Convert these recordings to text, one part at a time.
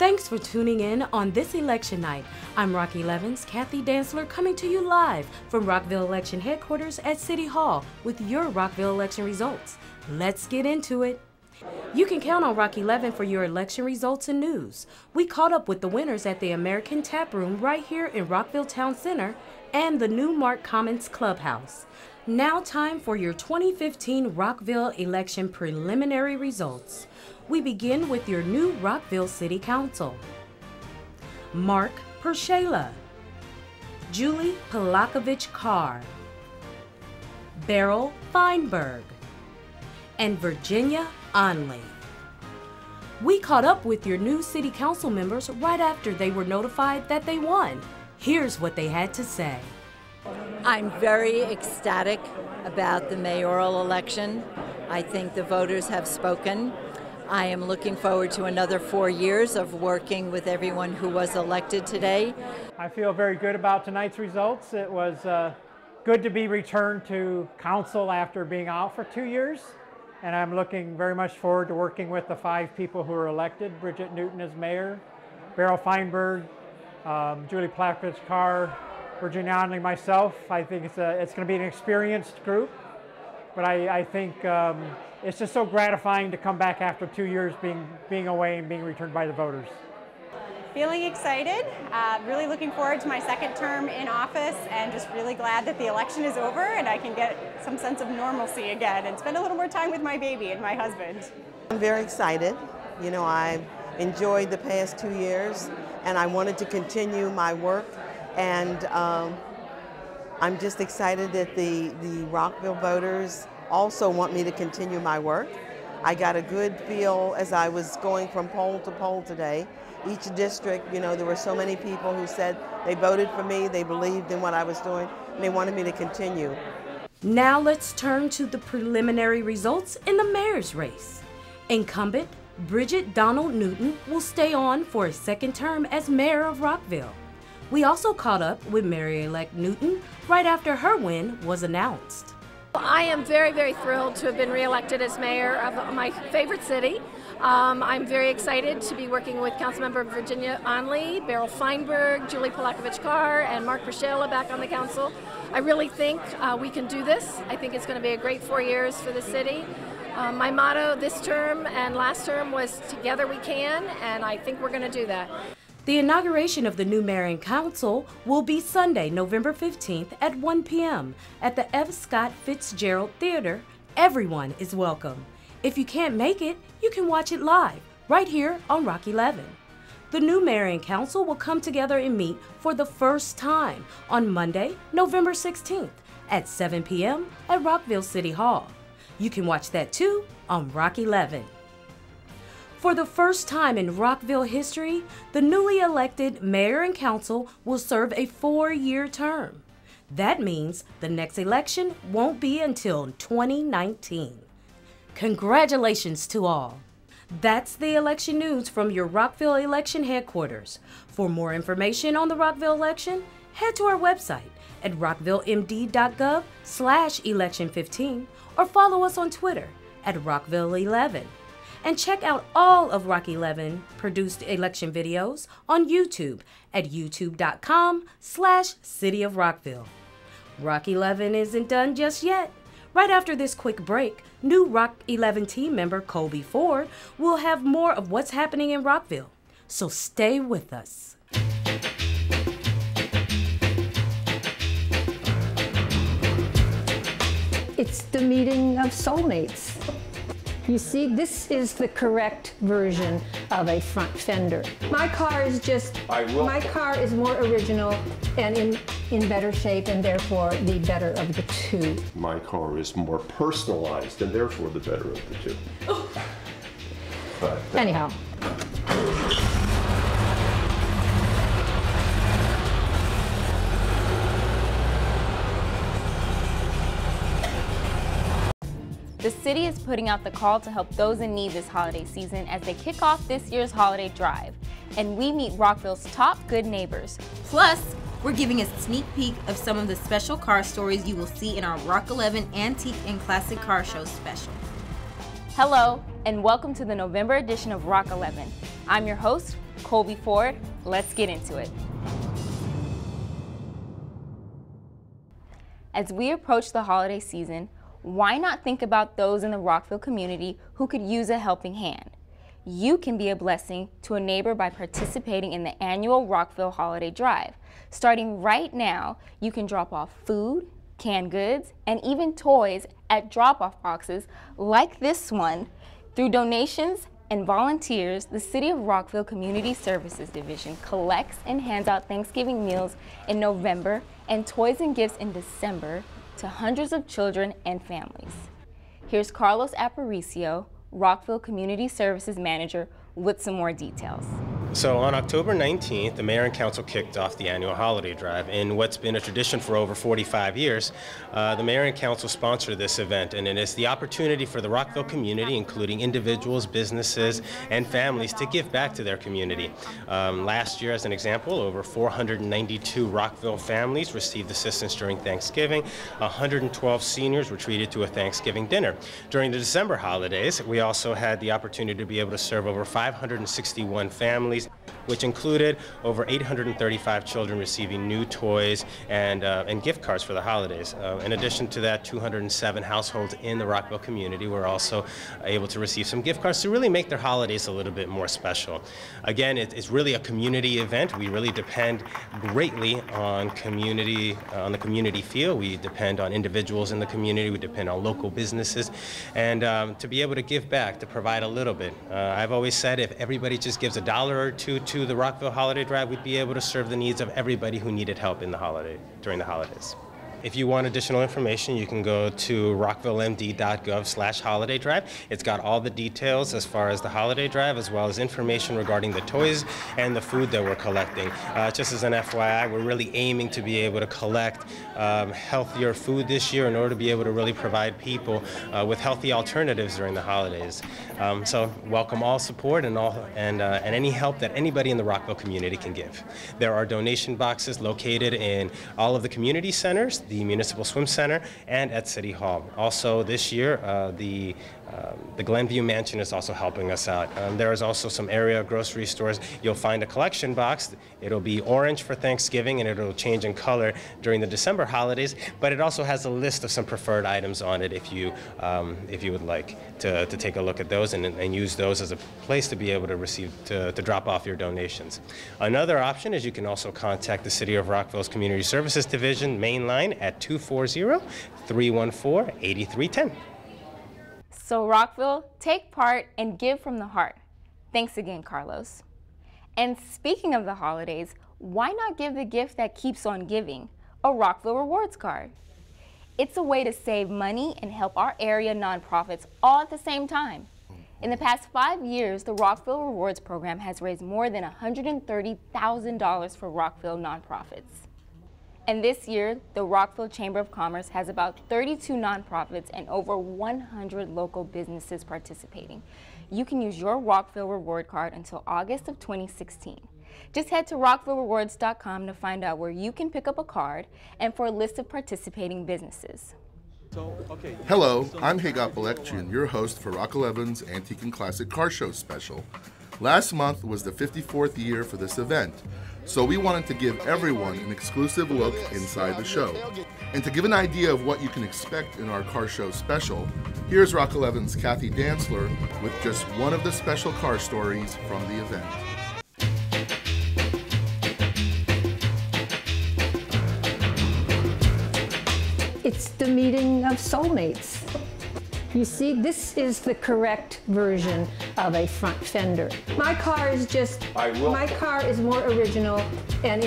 Thanks for tuning in on this election night. I'm Rock 11's Kathy Dantzler coming to you live from Rockville Election headquarters at City Hall with your Rockville election results. Let's get into it. You can count on Rock 11 for your election results and news. We caught up with the winners at the American Tap Room right here in Rockville Town Center and the new Mark Commons Clubhouse. Now time for your 2015 Rockville election preliminary results. We begin with your new Rockville City Council. Mark Pershela, Julie Polakovich Carr, Beryl Feinberg, and Virginia Onley. We caught up with your new city council members right after they were notified that they won. Here's what they had to say. I'm very ecstatic about the mayoral election. I think the voters have spoken. I am looking forward to another 4 years of working with everyone who was elected today. I feel very good about tonight's results. It was good to be returned to council after being out for 2 years. And I'm looking very much forward to working with the 5 people who were elected. Bridget Newton as mayor, Beryl Feinberg, Julie Polakovich Carr, Virginia Onley, myself. I think it's going to be an experienced group, but I think it's just so gratifying to come back after 2 years being away and being returned by the voters. Feeling excited, really looking forward to my second term in office, and just really glad that the election is over and I can get some sense of normalcy again and spend a little more time with my baby and my husband. I'm very excited. You know, I enjoyed the past 2 years and I wanted to continue my work, and I'm just excited that the Rockville voters also want me to continue my work. I got a good feel as I was going from poll to poll today. Each district, you know, there were so many people who said they voted for me, they believed in what I was doing, and they wanted me to continue. Now let's turn to the preliminary results in the mayor's race. Incumbent Bridget Donald Newton will stay on for a second term as mayor of Rockville. We also caught up with Mayor-elect Newton right after her win was announced. I am very, very thrilled to have been reelected as mayor of my favorite city. I'm very excited to be working with Councilmember Virginia Onley, Beryl Feinberg, Julie Polakovich Carr, and Mark Pershela back on the council. I really think we can do this. I think it's going to be a great 4 years for the city. My motto this term and last term was "Together we can," and I think we're going to do that. The inauguration of the new mayor and council will be Sunday, November 15th at 1 p.m. at the F. Scott Fitzgerald Theater. Everyone is welcome. If you can't make it, you can watch it live, right here on Rock 11. The new mayor and council will come together and meet for the first time on Monday, November 16th at 7 p.m. at Rockville City Hall. You can watch that too on Rock 11. For the first time in Rockville history, the newly elected mayor and council will serve a 4-year term. That means the next election won't be until 2019. Congratulations to all. That's the election news from your Rockville Election headquarters. For more information on the Rockville election, head to our website at rockvillemd.gov/election15 or follow us on Twitter at Rockville11. And check out all of Rock 11 produced election videos on YouTube at youtube.com/City of Rockville. Rock 11 isn't done just yet. Right after this quick break, new Rock 11 team member Colby Ford will have more of what's happening in Rockville. So stay with us. It's the meeting of soulmates. You see, this is the correct version of a front fender. My car is my car is more original and in better shape, and therefore the better of the two. My car is more personalized and therefore the better of the two. But, anyhow. The city is putting out the call to help those in need this holiday season as they kick off this year's holiday drive. And we meet Rockville's top good neighbors. Plus, we're giving a sneak peek of some of the special car stories you will see in our Rock 11 Antique and Classic Car Show special. Hello, and welcome to the November edition of Rock 11. I'm your host, Colby Ford. Let's get into it. As we approach the holiday season, why not think about those in the Rockville community who could use a helping hand? You can be a blessing to a neighbor by participating in the annual Rockville Holiday Drive. Starting right now, you can drop off food, canned goods, and even toys at drop-off boxes like this one. Through donations and volunteers, the City of Rockville Community Services Division collects and hands out Thanksgiving meals in November and toys and gifts in December to hundreds of children and families. Here's Carlos Aparicio, Rockville Community Services Manager, with some more details. So on October 19th, the Mayor and Council kicked off the annual holiday drive. In what's been a tradition for over 45 years, the Mayor and Council sponsor this event, and it is the opportunity for the Rockville community, including individuals, businesses, and families, to give back to their community. Last year, as an example, over 492 Rockville families received assistance during Thanksgiving. 112 seniors were treated to a Thanksgiving dinner. During the December holidays, we also had the opportunity to be able to serve over 561 families, which included over 835 children receiving new toys and gift cards for the holidays. In addition to that, 207 households in the Rockville community were also able to receive some gift cards to really make their holidays a little bit more special. Again, it's really a community event. We really depend greatly on the community feel. We depend on individuals in the community. We depend on local businesses, and to be able to give back, to provide a little bit. I've always said if everybody just gives $1 or $2 to the Rockville Holiday Drive, we'd be able to serve the needs of everybody who needed help during the holidays. If you want additional information, you can go to rockvillemd.gov/holiday drive. It's got all the details as far as the holiday drive, as well as information regarding the toys and the food that we're collecting. Just as an FYI, we're really aiming to be able to collect healthier food this year in order to be able to really provide people with healthy alternatives during the holidays. So welcome all support and any help that anybody in the Rockville community can give. There are donation boxes located in all of the community centers, the Municipal Swim Center, and at City Hall. Also this year, the Glenview Mansion is also helping us out. There is also some area grocery stores. You'll find a collection box. It'll be orange for Thanksgiving, and it'll change in color during the December holidays, but it also has a list of some preferred items on it if you would like to take a look at those and use those as a place to be able to to drop off your donations. Another option is you can also contact the City of Rockville's Community Services Division main line at 240-314-8310. So Rockville, take part and give from the heart. Thanks again, Carlos. And speaking of the holidays, why not give the gift that keeps on giving, a Rockville Rewards card? It's a way to save money and help our area nonprofits all at the same time. In the past 5 years, the Rockville Rewards program has raised more than $130,000 for Rockville nonprofits. And this year, the Rockville Chamber of Commerce has about 32 nonprofits and over 100 local businesses participating. You can use your Rockville Reward card until August of 2016. Just head to rockvillerewards.com to find out where you can pick up a card and for a list of participating businesses. Hello, I'm Hagot Balechian, your host for Rock 11's Antique and Classic Car Show special. Last month was the 54th year for this event, so we wanted to give everyone an exclusive look inside the show. And to give an idea of what you can expect in our car show special, here's Rock 11's Kathy Dantzler with just one of the special car stories from the event. It's the meeting of soulmates. You see, this is the correct version of a front fender. My car is my car is more original and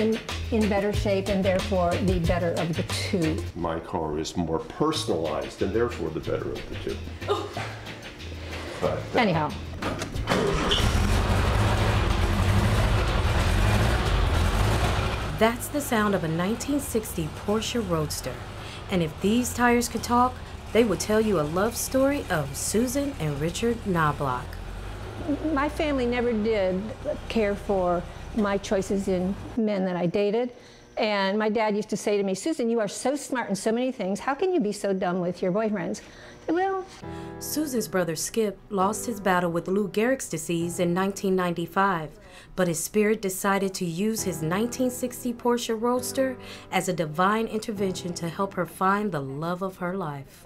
in better shape, and therefore the better of the two. My car is more personalized and therefore the better of the two. But anyhow. That's the sound of a 1960 Porsche Roadster. And if these tires could talk, they would tell you a love story of Susan and Richard Knobloch. My family never did care for my choices in men that I dated. And my dad used to say to me, Susan, you are so smart in so many things. How can you be so dumb with your boyfriends? Well, Susan's brother Skip lost his battle with Lou Gehrig's disease in 1995, but his spirit decided to use his 1960 Porsche Roadster as a divine intervention to help her find the love of her life.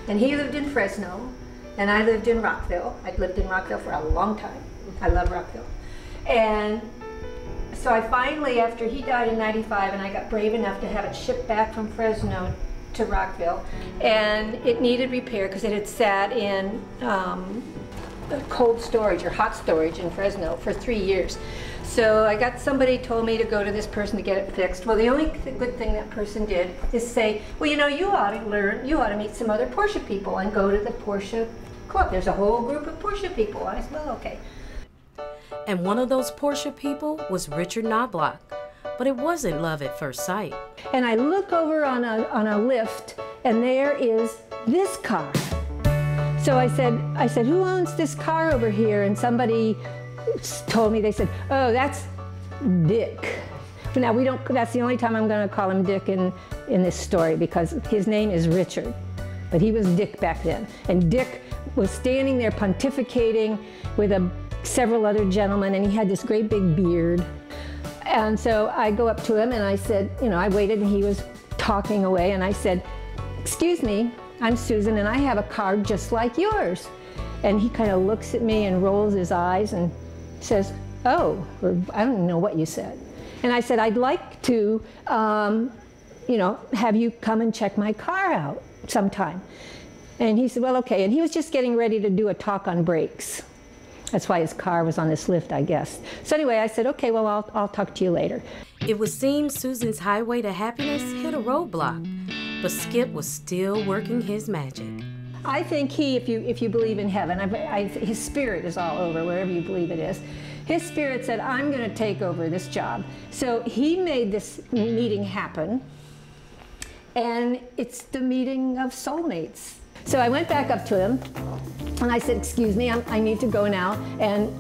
and he lived in Fresno, and I lived in Rockville. I'd lived in Rockville for a long time. I love Rockville. And so I finally, after he died in '95, and I got brave enough to have it shipped back from Fresno to Rockville, and it needed repair because it had sat in cold storage or hot storage in Fresno for 3 years. So I got somebody told me to go to this person to get it fixed. Well, the only good thing that person did is say, well, you know, you ought to meet some other Porsche people and go to the Porsche club. There's a whole group of Porsche people. I said, well, okay. And one of those Porsche people was Richard Knobloch. But it wasn't love at first sight. And I look over on a lift, and there is this car. So I said, who owns this car over here? And somebody told me, they said, oh, that's Dick. But now that's the only time I'm going to call him Dick in this story, because his name is Richard. But he was Dick back then. And Dick was standing there pontificating with several other gentlemen, and he had this great big beard. And so I go up to him and I said, you know, I waited and he was talking away, and I said, excuse me, I'm Susan and I have a car just like yours. And he kind of looks at me and rolls his eyes and says, oh, or I don't know what you said. And I said, I'd like to, you know, have you come and check my car out sometime. And he said, well, okay. And he was just getting ready to do a talk on brakes. That's why his car was on this lift, I guess. So anyway, I said, okay, well, I'll talk to you later. It would seem Susan's highway to happiness hit a roadblock, but Skip was still working his magic. I think if you believe in heaven, his spirit is all over, wherever you believe it is. His spirit said, I'm going to take over this job. So he made this meeting happen, and it's the meeting of soulmates. So I went back up to him, and I said, excuse me, I need to go now, and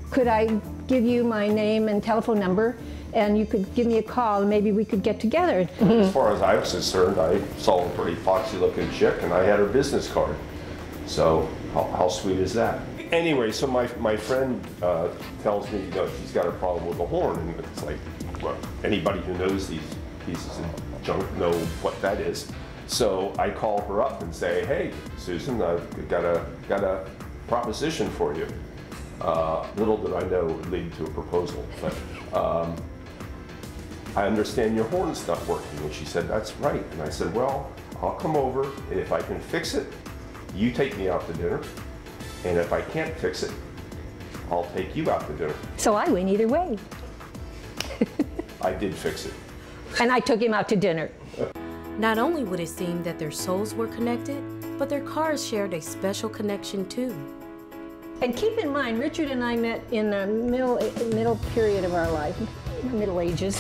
could I give you my name and telephone number, and you could give me a call, and maybe we could get together. As far as I was concerned, I saw a pretty foxy-looking chick, and I had her business card. So how sweet is that? Anyway, so my friend tells me, you know, she's got a problem with a horn, and it's like, well, anybody who knows these pieces of junk know what that is. So I call her up and say, hey, Susan, I've got a proposition for you. Little did I know it would lead to a proposal, but I understand your horn's not working. And she said, that's right. And I said, well, I'll come over, and if I can fix it, you take me out to dinner. And if I can't fix it, I'll take you out to dinner. So I win either way. I did fix it. And I took him out to dinner. Not only would it seem that their souls were connected, but their cars shared a special connection too. And keep in mind, Richard and I met in the middle period of our life, Middle Ages.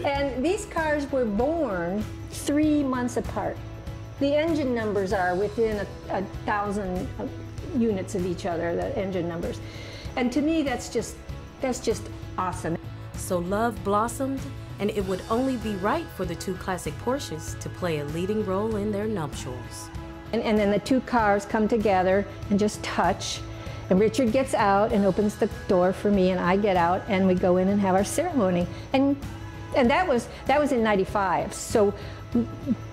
and these cars were born 3 months apart. The engine numbers are within 1,000 units of each other, the engine numbers. And to me, that's just awesome. So love blossomed, and it would only be right for the two classic Porsches to play a leading role in their nuptials. And then the two cars come together and just touch, and Richard gets out and opens the door for me, and I get out, and we go in and have our ceremony. And that was in '95. So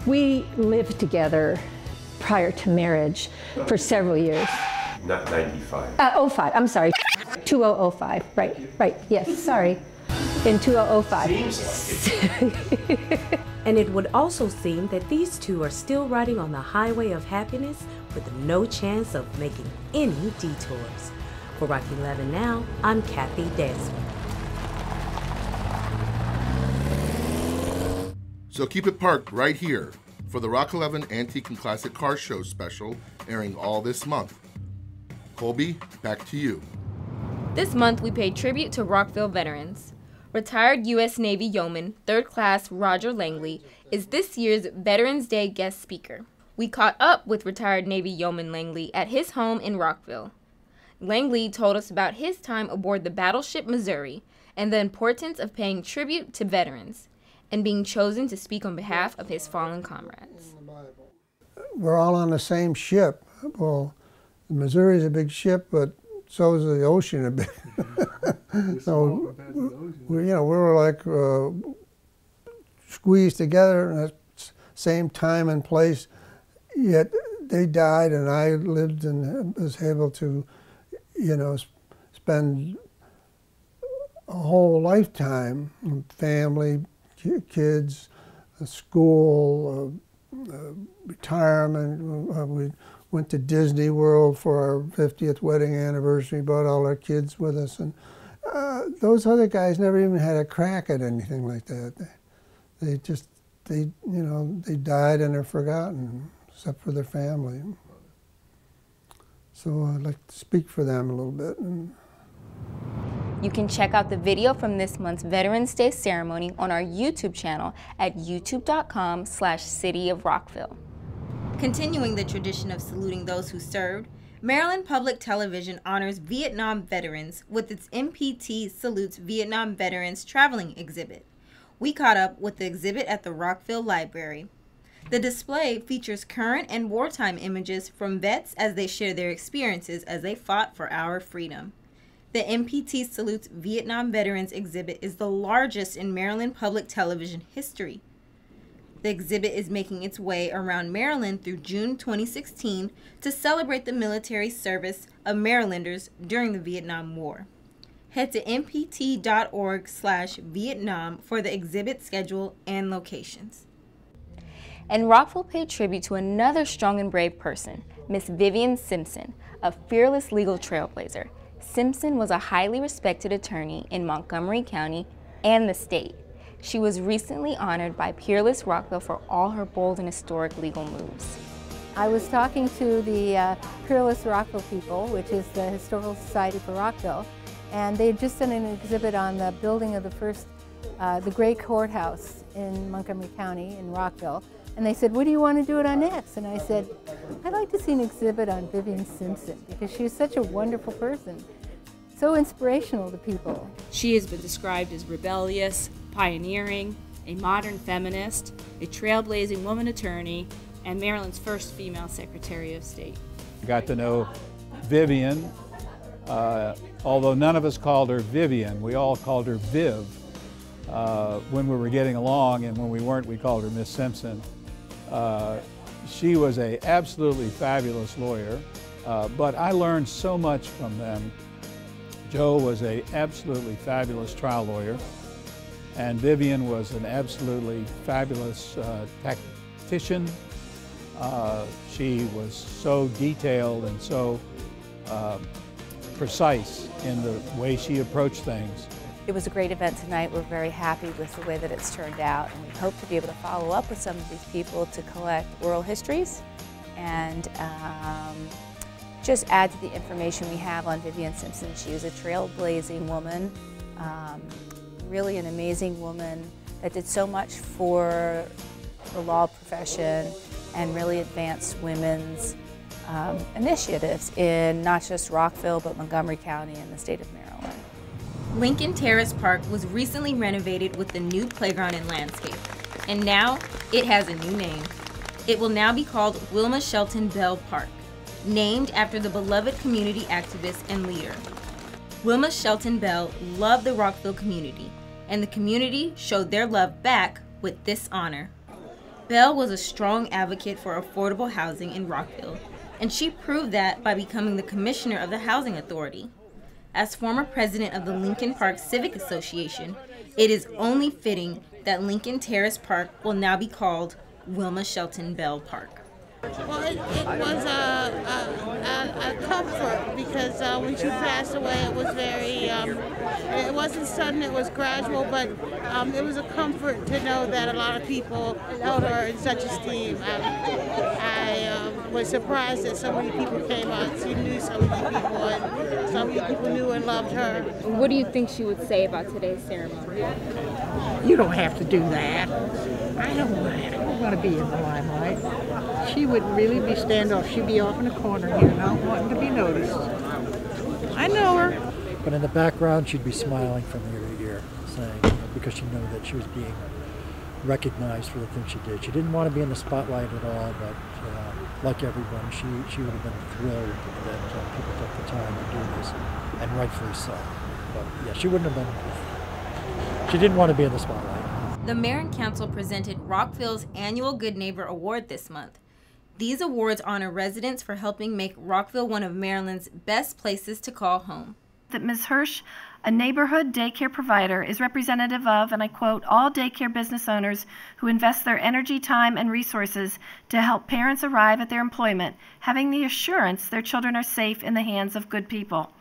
we lived together prior to marriage for several years. Not 95. 05, I'm sorry. 2005, right, yes, sorry. In 2005. Seems like it. And it would also seem that these two are still riding on the highway of happiness with no chance of making any detours. For Rock 11 Now, I'm Kathy Desmond. So keep it parked right here for the Rock 11 Antique and Classic Car Show special airing all this month. Colby, back to you. This month we paid tribute to Rockville veterans. Retired U.S. Navy yeoman, 3rd Class Roger Langley, is this year's Veterans Day guest speaker. We caught up with retired Navy yeoman Langley at his home in Rockville. Langley told us about his time aboard the battleship Missouri and the importance of paying tribute to veterans. and being chosen to speak on behalf of his fallen comrades. We're all on the same ship. Well, Missouri's a big ship, but so is the ocean a big. So, we were like squeezed together in the same time and place, yet they died and I lived and was able to, spend a whole lifetime, family, kids, school, retirement. We went to Disney World for our 50th wedding anniversary, brought all our kids with us, and those other guys never even had a crack at anything like that. They died and they're forgotten, except for their family. So I'd like to speak for them a little bit. You can check out the video from this month's Veterans Day ceremony on our YouTube channel at youtube.com/City of Rockville. Continuing the tradition of saluting those who served, Maryland Public Television honors Vietnam veterans with its MPT Salutes Vietnam Veterans Traveling exhibit. We caught up with the exhibit at the Rockville Library. The display features current and wartime images from vets as they share their experiences as they fought for our freedom. The MPT Salutes Vietnam Veterans exhibit is the largest in Maryland Public Television history. The exhibit is making its way around Maryland through June 2016 to celebrate the military service of Marylanders during the Vietnam War. Head to mpt.org/Vietnam for the exhibit schedule and locations. And Rockville paid tribute to another strong and brave person, Miss Vivian Simpson, a fearless legal trailblazer. Simpson was a highly respected attorney in Montgomery County and the state. She was recently honored by Peerless Rockville for all her bold and historic legal moves. I was talking to the Peerless Rockville people, which is the Historical Society for Rockville, and they had just done an exhibit on the building of the great courthouse in Montgomery County in Rockville. And they said, what do you want to do it on next? And I said, I'd like to see an exhibit on Vivian Simpson because she was such a wonderful person, so inspirational to people. She has been described as rebellious, pioneering, a modern feminist, a trailblazing woman attorney, and Maryland's first female Secretary of State. I got to know Vivian, although none of us called her Vivian, we all called her Viv. When we were getting along, and when we weren't, we called her Miss Simpson. She was an absolutely fabulous lawyer, but I learned so much from them. Joe was an absolutely fabulous trial lawyer, and Vivian was an absolutely fabulous tactician. She was so detailed and so precise in the way she approached things. It was a great event tonight. We're very happy with the way that it's turned out, and we hope to be able to follow up with some of these people to collect oral histories and just add to the information we have on Vivian Simpson. She is a trailblazing woman, really an amazing woman that did so much for the law profession and really advanced women's initiatives in not just Rockville, but Montgomery County and the state of Maryland. Lincoln Terrace Park was recently renovated with the new playground and landscape, and now it has a new name. It will now be called Wilma Shelton Bell Park, named after the beloved community activist and leader. Wilma Shelton Bell loved the Rockville community, and the community showed their love back with this honor. Bell was a strong advocate for affordable housing in Rockville, and she proved that by becoming the commissioner of the Housing Authority. As former president of the Lincoln Park Civic Association, it is only fitting that Lincoln Terrace Park will now be called Wilma Shelton Bell Park. Well, it was a comfort because when she passed away, it was very, it wasn't sudden, it was gradual, but it was a comfort to know that a lot of people held her in such esteem. I was surprised that so many people came out. She knew so many people, and so many people knew and loved her. What do you think she would say about today's ceremony? You don't have to do that. I don't want to be in the limelight. She would really be standoff. She'd be off in a corner here, not wanting to be noticed. I know her. But in the background, she'd be smiling from ear to ear, saying, because she knew that she was being recognized for the things she did. She didn't want to be in the spotlight at all, but like everyone, she would have been thrilled that people took the time to do this, and rightfully so. But yeah, she wouldn't have been, she didn't want to be in the spotlight. The Mayor and Council presented Rockville's annual Good Neighbor Award this month. These awards honor residents for helping make Rockville one of Maryland's best places to call home. That Ms. Hirsch, a neighborhood daycare provider, is representative of, and I quote, all daycare business owners who invest their energy, time, and resources to help parents arrive at their employment, having the assurance their children are safe in the hands of good people.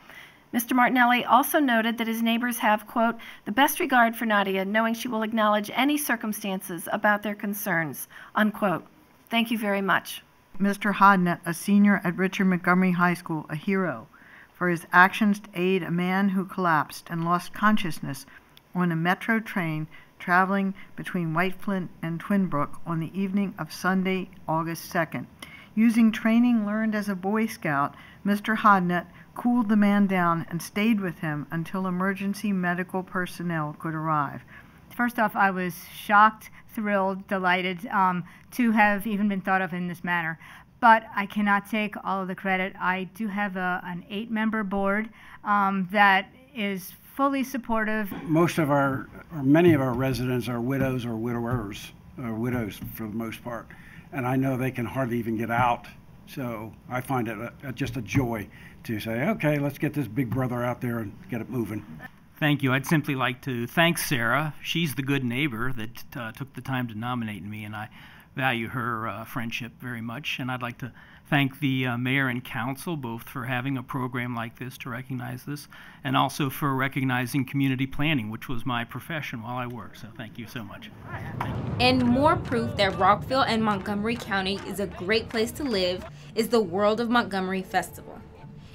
Mr. Martinelli also noted that his neighbors have, quote, the best regard for Nadia, knowing she will acknowledge any circumstances about their concerns, unquote. Thank you very much. Mr. Hodnett, a senior at Richard Montgomery High School, a hero, for his actions to aid a man who collapsed and lost consciousness on a metro train traveling between White Flint and Twin Brook on the evening of Sunday, August 2nd. Using training learned as a Boy Scout, Mr. Hodnett cooled the man down and stayed with him until emergency medical personnel could arrive. First off, I was shocked, thrilled, delighted to have even been thought of in this manner. But I cannot take all of the credit. I do have an 8-member board that is fully supportive. Most of our, or many of our residents are widows or widowers, or widows for the most part. And I know they can hardly even get out. So I find it just a joy to say, okay, let's get this big brother out there and get it moving. Thank you. I'd simply like to thank Sarah. She's the good neighbor that took the time to nominate me, and I value her friendship very much. And I'd like to thank the mayor and council both for having a program like this to recognize this, and also for recognizing community planning, which was my profession while I worked. So thank you so much. And more proof that Rockville and Montgomery County is a great place to live is the World of Montgomery Festival.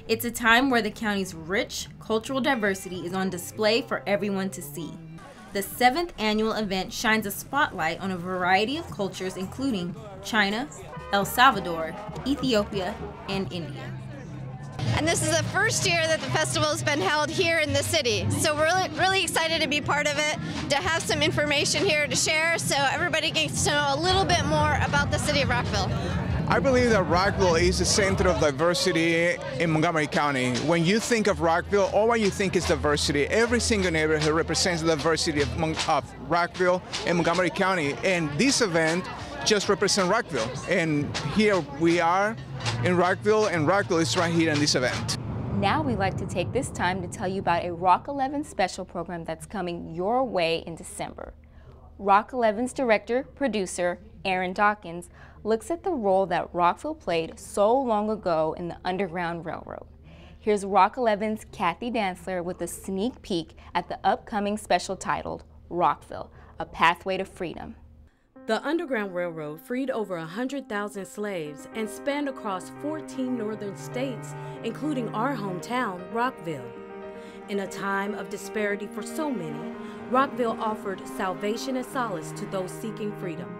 It's a time where the county's rich cultural diversity is on display for everyone to see. The 7th annual event shines a spotlight on a variety of cultures including China, El Salvador, Ethiopia, and India. And this is the first year that the festival has been held here in the city. So we're really excited to be part of it, to have some information here to share so everybody gets to know a little bit more about the city of Rockville. I believe that Rockville is the center of diversity in Montgomery County. When you think of Rockville, all what you think is diversity. Every single neighborhood represents the diversity of Rockville and Montgomery County. And this event just represents Rockville. And here we are in Rockville, and Rockville is right here in this event. Now we'd like to take this time to tell you about a Rock 11 special program that's coming your way in December. Rock 11's director, producer, Aaron Dawkins, looks at the role that Rockville played so long ago in the Underground Railroad. Here's Rock 11's Kathy Dantzler with a sneak peek at the upcoming special titled Rockville, A Pathway to Freedom. The Underground Railroad freed over 100,000 slaves and spanned across 14 northern states, including our hometown, Rockville. In a time of disparity for so many, Rockville offered salvation and solace to those seeking freedom.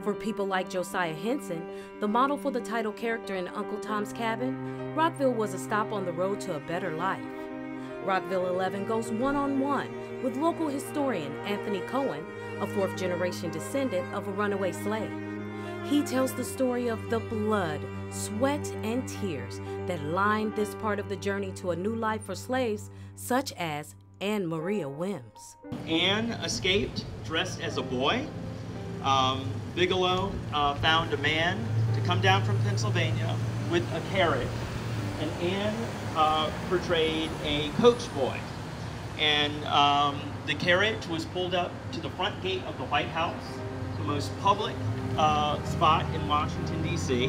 For people like Josiah Henson, the model for the title character in Uncle Tom's Cabin, Rockville was a stop on the road to a better life. Rockville 11 goes one-on-one with local historian Anthony Cohen, a 4th-generation descendant of a runaway slave. He tells the story of the blood, sweat, and tears that lined this part of the journey to a new life for slaves, such as Anne Maria Wims. Anne escaped dressed as a boy. Bigelow found a man to come down from Pennsylvania with a carriage, and Anne portrayed a coach boy. And the carriage was pulled up to the front gate of the White House, the most public spot in Washington, D.C.,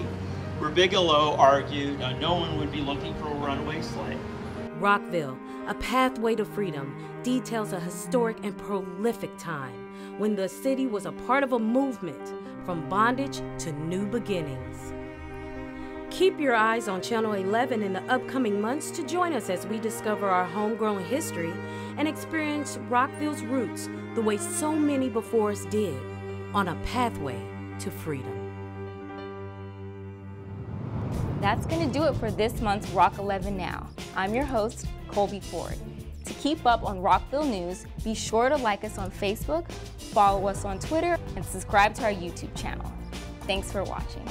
where Bigelow argued no one would be looking for a runaway slave. Rockville, A Pathway to Freedom, details a historic and prolific time when the city was a part of a movement from bondage to new beginnings. Keep your eyes on Channel 11 in the upcoming months to join us as we discover our homegrown history and experience Rockville's roots the way so many before us did, on a pathway to freedom. That's going to do it for this month's Rock 11 Now. I'm your host, Colby Ford. To keep up on Rockville news, be sure to like us on Facebook, follow us on Twitter, and subscribe to our YouTube channel. Thanks for watching.